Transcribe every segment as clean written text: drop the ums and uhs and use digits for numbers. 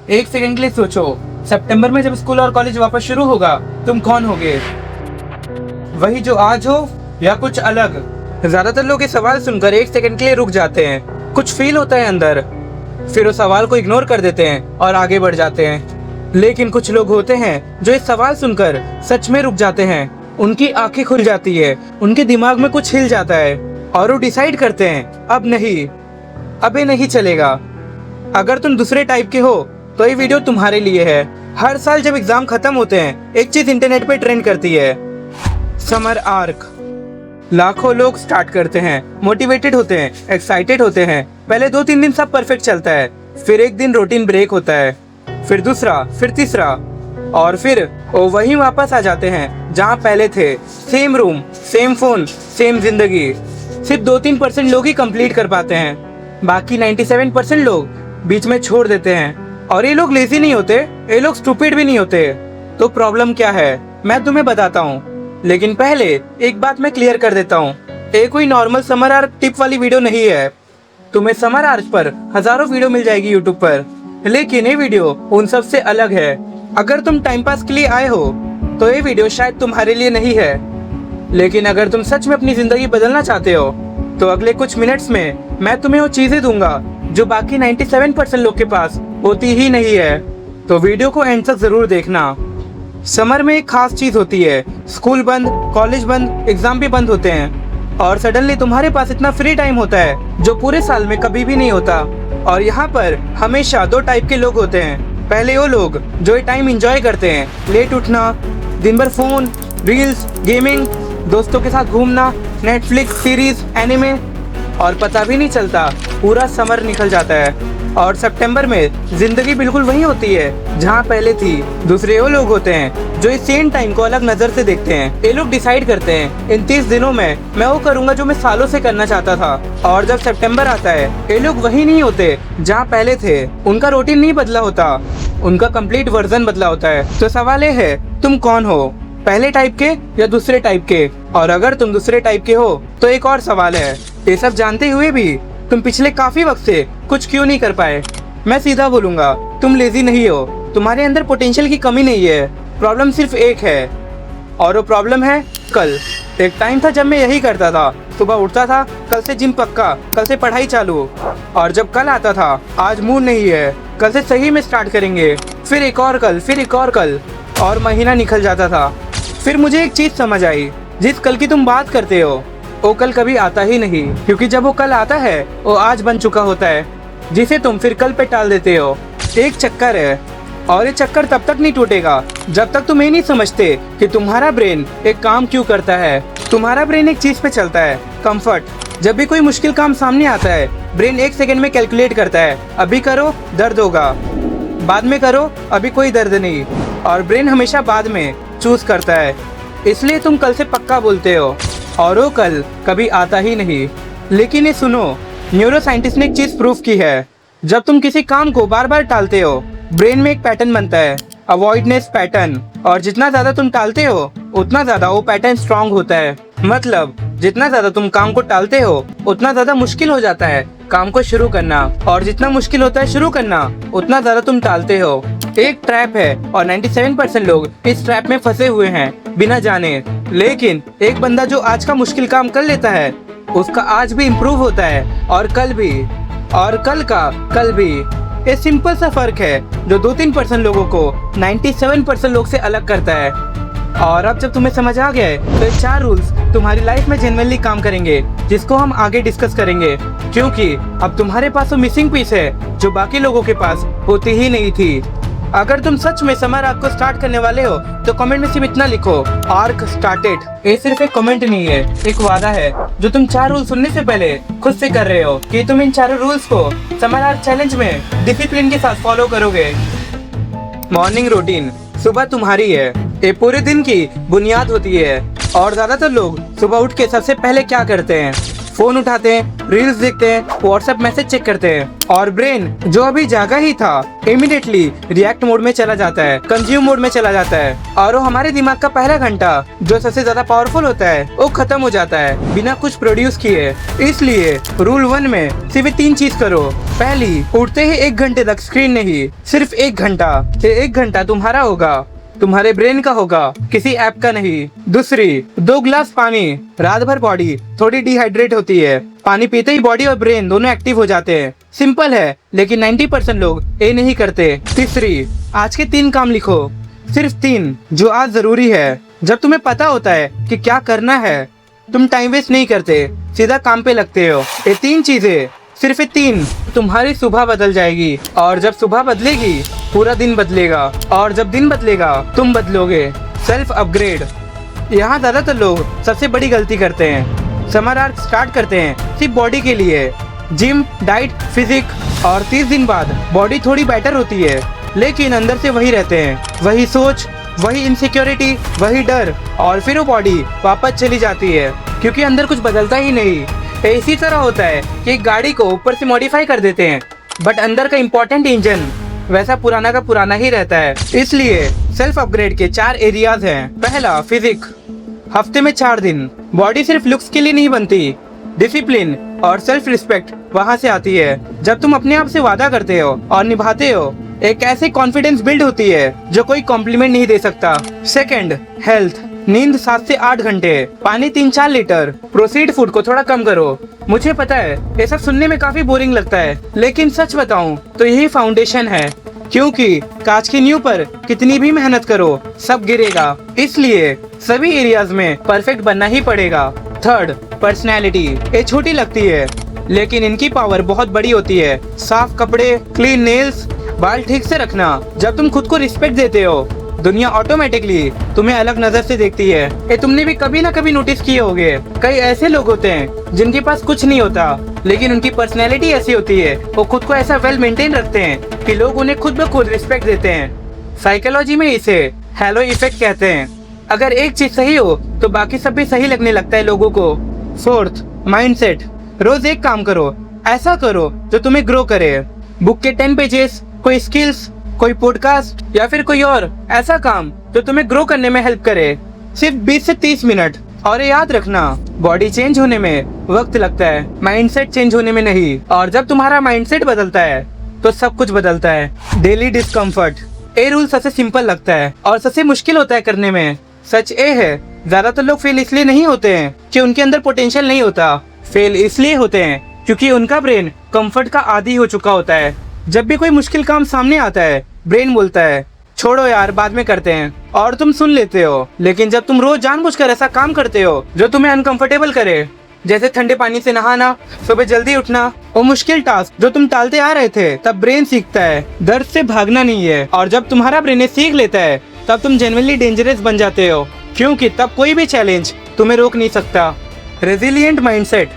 एक सेकंड के लिए सोचो, सितंबर में जब स्कूल और कॉलेज वापस शुरू होगा तुम कौन होगे? वही जो आज हो या कुछ अलग? ज्यादातर लोग ये सवाल सुनकर एक सेकंड के लिए रुक जाते हैं, कुछ फील होता है अंदर, फिर उस सवाल को इग्नोर कर देते हैं और आगे बढ़ जाते हैं। लेकिन कुछ लोग होते हैं जो इस सवाल सुनकर सच में रुक जाते हैं, उनकी आंखें खुल जाती है, उनके दिमाग में कुछ हिल जाता है और वो डिसाइड करते हैं अब नहीं, अब ये नहीं चलेगा। अगर तुम दूसरे टाइप के हो तो ये वीडियो तुम्हारे लिए है। हर साल जब एग्जाम खत्म होते हैं एक चीज इंटरनेट पे ट्रेंड करती है, समर आर्क। लाखों लोग स्टार्ट करते हैं, मोटिवेटेड होते हैं, एक्साइटेड होते हैं। पहले 2-3 दिन सब परफेक्ट चलता है, फिर एक दिन रूटीन ब्रेक होता है, फिर दूसरा, फिर तीसरा, और फिर वो वहीं वापस आ जाते हैं जहाँ पहले थे। Same room, same phone, same जिंदगी। सिर्फ 2-3% लोग ही कंप्लीट कर पाते हैं, बाकी 97% लोग बीच में छोड़ देते हैं। और ये लोग लेजी नहीं होते, ये लोग स्टूपिड भी नहीं होते। तो प्रॉब्लम क्या है मैं तुम्हें बताता हूँ, लेकिन पहले एक बात मैं क्लियर कर देता हूँ, ये कोई नॉर्मल समर आर्क टिप वाली वीडियो नहीं है। तुम्हें समर आर्क पर हजारों वीडियो मिल जाएगी यूट्यूब पर, लेकिन ये वीडियो उन सब से अलग है। अगर तुम टाइम पास के लिए आए हो तो ये वीडियो शायद तुम्हारे लिए नहीं है, लेकिन अगर तुम सच में अपनी जिंदगी बदलना चाहते हो तो अगले कुछ मिनट्स में मैं तुम्हें वो चीजें दूंगा जो बाकी 97% लोग के पास होती ही नहीं है। तो वीडियो को एंड तक जरूर देखना। समर में एक खास चीज होती है, स्कूल बंद, कॉलेज बंद, एग्जाम भी बंद होते हैं और सडनली तुम्हारे पास इतना फ्री टाइम होता है जो पूरे साल में कभी भी नहीं होता। और यहाँ पर हमेशा 2 टाइप के लोग होते हैं। पहले वो लोग जो ये टाइम एंजॉय करते हैं, लेट उठना, दिन भर फोन, रील्स, गेमिंग, दोस्तों के साथ घूमना, नेटफ्लिक्स सीरीज, एनिमे, और पता भी नहीं चलता पूरा समर निकल जाता है और सितंबर में जिंदगी बिल्कुल वही होती है जहाँ पहले थी। दूसरे वो लोग होते हैं जो इस सेम टाइम को अलग नजर से देखते हैं। ये लोग डिसाइड करते हैं इन 30 दिनों में मैं वो करूँगा जो मैं सालों से करना चाहता था। और जब सितंबर आता है ये लोग वही नहीं होते जहाँ पहले थे। उनका रूटीन नहीं बदला होता, उनका कंप्लीट वर्जन बदला होता है। तो सवाल ये है तुम कौन हो, पहले टाइप के या दूसरे टाइप के? और अगर तुम दूसरे टाइप के हो तो एक और सवाल है, ये सब जानते हुए भी तुम पिछले काफी वक्त से कुछ क्यों नहीं कर पाए? मैं सीधा बोलूंगा, तुम लेजी नहीं हो, तुम्हारे अंदर पोटेंशियल की कमी नहीं है। प्रॉब्लम सिर्फ एक है और वो प्रॉब्लम है कल। एक टाइम था जब मैं यही करता था, सुबह उठता था, कल से जिम पक्का, कल से पढ़ाई चालू, और जब कल आता था आज मूड नहीं है, कल से सही में स्टार्ट करेंगे, फिर एक और कल, फिर एक और कल, और महीना निकल जाता था। फिर मुझे एक चीज समझ आई, जिस कल की तुम बात करते हो वो कल कभी आता ही नहीं, क्योंकि जब वो कल आता है वो आज बन चुका होता है, जिसे तुम फिर कल पे टाल देते हो। एक चक्कर है और ये चक्कर तब तक नहीं टूटेगा जब तक तुम ये नहीं समझते कि तुम्हारा ब्रेन एक काम क्यों करता है। तुम्हारा ब्रेन एक चीज पे चलता है, कंफर्ट। जब भी कोई मुश्किल काम सामने आता है ब्रेन 1 सेकंड में कैलकुलेट करता है, अभी करो दर्द होगा, बाद में करो अभी कोई दर्द नहीं, और ब्रेन हमेशा बाद में चूज करता है। इसलिए तुम कल से पक्का बोलते हो और वो कल कभी आता ही नहीं। लेकिन ये सुनो, न्यूरो साइंटिस्ट ने एक चीज प्रूफ की है, जब तुम किसी काम को बार बार टालते हो ब्रेन में एक पैटर्न बनता है, अवॉइडनेस पैटर्न, और जितना ज्यादा तुम टालते हो उतना ज्यादा वो पैटर्न स्ट्रांग होता है। मतलब जितना ज्यादा तुम काम को टालते हो उतना ज्यादा मुश्किल हो जाता है काम को शुरू करना, और जितना मुश्किल होता है शुरू करना उतना ज्यादा तुम टालते हो। एक ट्रैप है और 97% लोग इस ट्रैप में फंसे हुए हैं बिना जाने। लेकिन एक बंदा जो आज का मुश्किल काम कर लेता है उसका आज भी इम्प्रूव होता है, और कल भी, और कल का कल भी। ये सिंपल सा फर्क है जो 2-3% लोगों को 97% लोग से अलग करता है। और अब जब तुम्हें समझ आ गया है तो ये 4 रूल्स तुम्हारी लाइफ में जेन्युइनली काम करेंगे, जिसको हम आगे डिस्कस करेंगे, क्योंकि अब तुम्हारे पास वो मिसिंग पीस है जो बाकी लोगों के पास होती ही नहीं थी। अगर तुम सच में समर आर्क को स्टार्ट करने वाले हो तो कमेंट में सिर्फ इतना लिखो, आर्क स्टार्टेड। ये सिर्फ एक कमेंट नहीं है, एक वादा है जो तुम 4 रूल सुनने से पहले खुद से कर रहे हो कि तुम इन 4 रूल्स को समर आर्क चैलेंज में डिसिप्लिन के साथ फॉलो करोगे। मॉर्निंग रूटीन, सुबह तुम्हारी है, ये पूरे दिन की बुनियाद होती है। और ज्यादातर लोग सुबह उठ के सबसे पहले क्या करते हैं? फोन उठाते हैं, रील्स देखते हैं, व्हाट्सएप मैसेज चेक करते हैं और ब्रेन जो अभी जागा ही था इमीडिएटली रिएक्ट मोड में चला जाता है, कंज्यूम मोड में चला जाता है और वो हमारे दिमाग का पहला घंटा जो सबसे ज्यादा पावरफुल होता है वो खत्म हो जाता है बिना कुछ प्रोड्यूस किए। इसलिए रूल 1 में सिर्फ 3 चीज करो। पहली, उठते ही 1 घंटे तक स्क्रीन नहीं, सिर्फ 1 घंटा। ये 1 घंटा तुम्हारा होगा, तुम्हारे ब्रेन का होगा, किसी ऐप का नहीं। दूसरी, 2 गिलास पानी। रात भर बॉडी थोड़ी डिहाइड्रेट होती है, पानी पीते ही बॉडी और ब्रेन दोनों एक्टिव हो जाते हैं। सिंपल है लेकिन 90% लोग ये नहीं करते। तीसरी, आज के 3 काम लिखो, सिर्फ 3 जो आज जरूरी है। जब तुम्हें पता होता है कि क्या करना है, तुम टाइम वेस्ट नहीं करते, सीधा काम पे लगते हो। ये 3 चीजें, सिर्फ 3, तुम्हारी सुबह बदल जाएगी और जब सुबह बदलेगी पूरा दिन बदलेगा और जब दिन बदलेगा तुम बदलोगे। Self upgrade. यहाँ ज्यादातर लोग सबसे बड़ी गलती करते हैं। समर आर्क स्टार्ट करते हैं सिर्फ बॉडी के लिए, जिम, डाइट, फिजिक और 30 दिन बाद बॉडी थोड़ी बेटर होती है लेकिन अंदर से वही रहते हैं, वही सोच, वही इनसिक्योरिटी, वही डर और फिर वो बॉडी वापस चली जाती है क्योंकि अंदर कुछ बदलता ही नहीं। इसी तरह होता है कि एक गाड़ी को ऊपर से मॉडिफाई कर देते हैं बट अंदर का इम्पोर्टेंट इंजन वैसा पुराना का पुराना ही रहता है। इसलिए सेल्फ अपग्रेड के 4 एरियाज हैं। पहला, फिजिक। हफ्ते में 4 दिन। बॉडी सिर्फ लुक्स के लिए नहीं बनती, डिसिप्लिन और सेल्फ रिस्पेक्ट वहां से आती है। जब तुम अपने आप से वादा करते हो और निभाते हो, एक ऐसे कॉन्फिडेंस बिल्ड होती है जो कोई कॉम्प्लीमेंट नहीं दे सकता। Second, health. नींद 7 से 8 घंटे, पानी 3-4 लीटर, प्रोसीड फूड को थोड़ा कम करो। मुझे पता है ये सब सुनने में काफी बोरिंग लगता है लेकिन सच बताऊं तो यही फाउंडेशन है क्योंकि कांच की नींव पर कितनी भी मेहनत करो सब गिरेगा। इसलिए सभी एरियाज में परफेक्ट बनना ही पड़ेगा। Third, personality. ये छोटी लगती है लेकिन इनकी पावर बहुत बड़ी होती है। साफ कपड़े, क्लीन नेल्स, बाल ठीक से रखना। जब तुम खुद को रिस्पेक्ट देते हो दुनिया ऑटोमेटिकली तुम्हें अलग नजर से देखती है। ये तुमने भी कभी ना कभी नोटिस किए होंगे। कई ऐसे लोग होते हैं जिनके पास कुछ नहीं होता लेकिन उनकी पर्सनैलिटी ऐसी होती है, वो खुद को ऐसा वेल मेंटेन रखते हैं कि लोग उन्हें खुद ब खुद रिस्पेक्ट देते हैं। साइकोलॉजी में इसे हैलो इफेक्ट कहते हैं। अगर एक चीज सही हो तो बाकी सब भी सही लगने लगता है लोगों को। Fourth, mindset. रोज एक काम करो, ऐसा करो जो तुम्हें ग्रो करे। बुक के 10 पेजेस, कोई स्किल्स, कोई पॉडकास्ट या फिर कोई और ऐसा काम जो तुम्हें ग्रो करने में हेल्प करे। सिर्फ 20 से 30 मिनट। और ये याद रखना, बॉडी चेंज होने में वक्त लगता है, माइंडसेट चेंज होने में नहीं। और जब तुम्हारा माइंडसेट बदलता है तो सब कुछ बदलता है। Daily discomfort. ये रूल सबसे सिंपल लगता है और सबसे मुश्किल होता है करने में। सच ये है, ज्यादातर लोग फेल इसलिए नहीं होते हैं कि उनके अंदर पोटेंशियल नहीं होता, फेल इसलिए होते हैं क्योंकि उनका ब्रेन कंफर्ट का आदी हो चुका होता है। जब भी कोई मुश्किल काम सामने आता है ब्रेन बोलता है छोड़ो यार बाद में करते हैं, और तुम सुन लेते हो। लेकिन जब तुम रोज जानबूझकर ऐसा काम करते हो जो तुम्हें अनकंफर्टेबल करे, जैसे ठंडे पानी से नहाना, सुबह जल्दी उठना, वो मुश्किल टास्क जो तुम टालते आ रहे थे, तब ब्रेन सीखता है दर्द से भागना नहीं है। और जब तुम्हारा ब्रेन सीख लेता है तब तुम जेन्युइनली डेंजरस बन जाते हो क्योंकि तब कोई भी चैलेंज तुम्हें रोक नहीं सकता। Resilient mindset.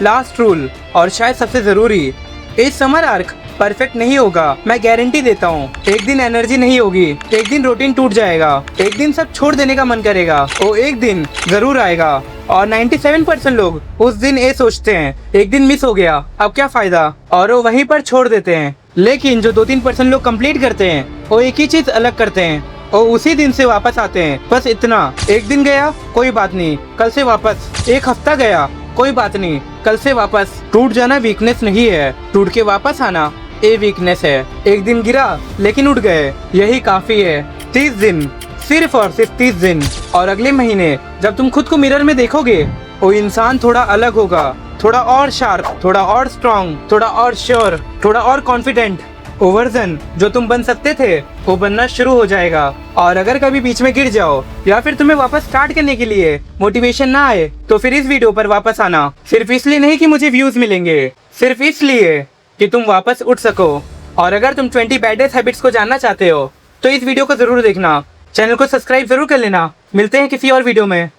लास्ट रूल और शायद सबसे जरूरी, इस समर आर्क परफेक्ट नहीं होगा, मैं गारंटी देता हूँ। एक दिन एनर्जी नहीं होगी, एक दिन रूटीन टूट जाएगा, एक दिन सब छोड़ देने का मन करेगा, वो एक दिन जरूर आएगा। और 97% लोग उस दिन ये सोचते हैं एक दिन मिस हो गया अब क्या फायदा, और वो वहीं पर छोड़ देते हैं। लेकिन जो 2-3% लोग कंप्लीट करते हैं वो एक ही चीज अलग करते हैं, वो उसी दिन से वापस आते हैं। बस इतना, एक दिन गया कोई बात नहीं, कल से वापस। एक हफ्ता गया कोई बात नहीं, कल से वापस। टूट जाना वीकनेस नहीं है, टूट के वापस आना ये वीकनेस है। एक दिन गिरा लेकिन उठ गए, यही काफी है। 30 दिन, सिर्फ और सिर्फ 30 दिन। और अगले महीने जब तुम खुद को मिरर में देखोगे वो इंसान थोड़ा अलग होगा, थोड़ा और शार्प, थोड़ा और स्ट्रॉन्ग, थोड़ा और श्योर, थोड़ा और कॉन्फिडेंट। वो वर्जन जो तुम बन सकते थे वो बनना शुरू हो जाएगा। और अगर कभी बीच में गिर जाओ या फिर तुम्हें वापस स्टार्ट करने के लिए मोटिवेशन ना आए तो फिर इस वीडियो पर वापस आना। सिर्फ इसलिए नहीं कि मुझे व्यूज मिलेंगे, सिर्फ इसलिए कि तुम वापस उठ सको। और अगर तुम 20 बैडेस्ट हैबिट्स को जानना चाहते हो तो इस वीडियो को जरूर देखना, चैनल को सब्सक्राइब जरूर कर लेना। मिलते हैं किसी और वीडियो में।